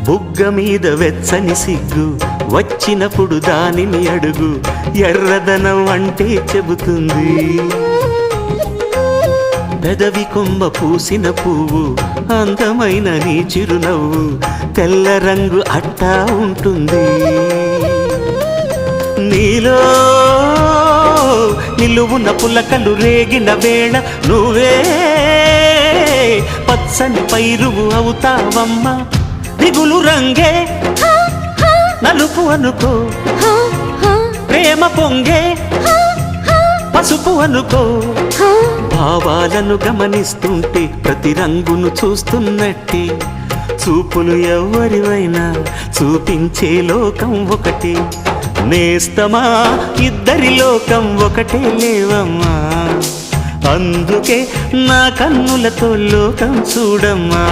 బుగ్గ మీద వెచ్చని సిగ్గు వచ్చినప్పుడు దానిని అడుగు, ఎర్రదనం అంటే చెబుతుంది. పెదవి కొమ్మ పూసిన పువ్వు అందమైన నీ చిరునవ్వు, తెల్ల రంగు అట్టా ఉంటుంది. నీలో నిలువున పులకలు రేగిన వేళ నువ్వే పచ్చని పైరువు అవుతావమ్మా. దిగులు రంగే నలుపు అనుకో, ప్రేమ పొంగే పసుపు అనుకో. భావాలను గమనిస్తుంటే ప్రతి రంగును చూస్తున్నట్టే, చూపులు ఎవరివైనా చూపించే లోకం ఒకటే. నేస్తమా ఇద్దరి లోకం ఒకటే లేవమ్మా, అందుకే నా కన్నులతో లోకం చూడమ్మా.